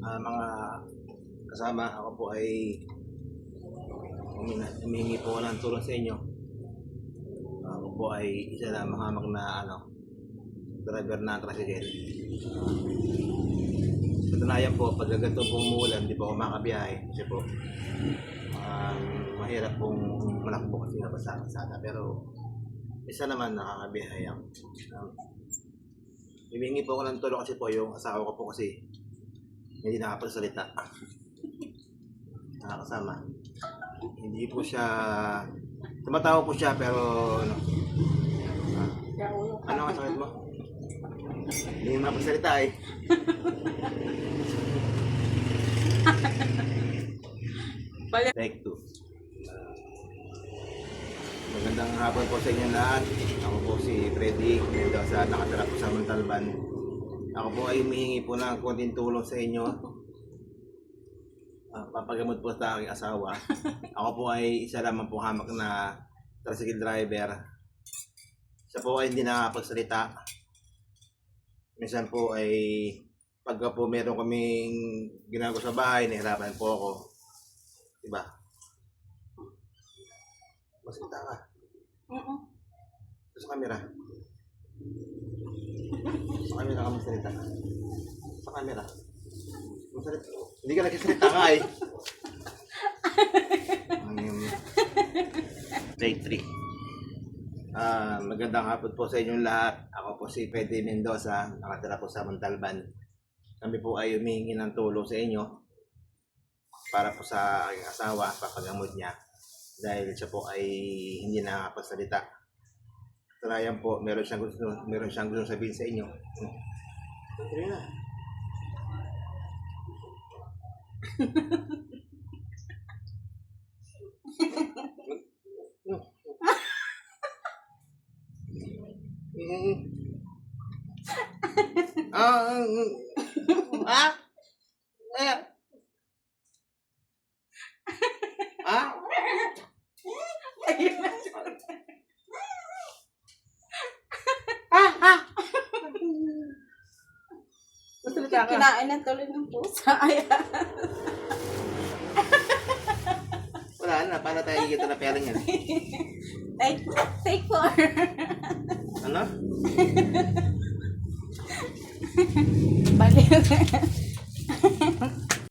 Mga kasama, ako po ay humingi po ng tulong sa inyo. Ako po ay isa na mahamag na driver na tricycle. Katunayan po, pag ganito pong umulan, di po ako makabiyahe kasi po mahirap pong manakbo kasi nabasa ang kalsada. Pero isa naman nakakabiyahe ako. Humingi po ako ng tulong kasi po yung asawa ko po kasi hindi nakapagsalita. Nakakasama. Hindi po siya, tumatawa po siya pero ano ang sakit mo? Hindi mo nakapagsalita eh. Take 2. Magandang hapon po sa inyo lahat. Ako po si Freddy, nakatira po sa Montalban. Ako po ay humihingi po ng konting tulong sa inyo. Papagamot po sa aking asawa. Ako po ay isa lamang po hamak na tricycle driver. Siya po ay hindi nakapagsalita. Minsan po ay pagka po meron kaming ginagawa sa bahay, nahirapan po ako. Diba? Masalita ka. Sa camera. Sa camera ka masalita. Sa camera. Masalita. Hindi ka nagsasalita ka eh. Take 3. Magandang hapon po sa inyong lahat. Ako po si Freddy Mendoza, nakatira po sa Montalban. Kami po ay humihingi ng tulong sa inyo para po sa aking asawa, papagamot niya. Dahil siya po ay hindi nakapagsalita. Katunayan po, meron siyang gusto sabihin sa inyo. Tuloy na. Kinain ng tuloy ng pusa. Wala na, paano tayo higit na pera niyan? Take 4. Ano? Balik.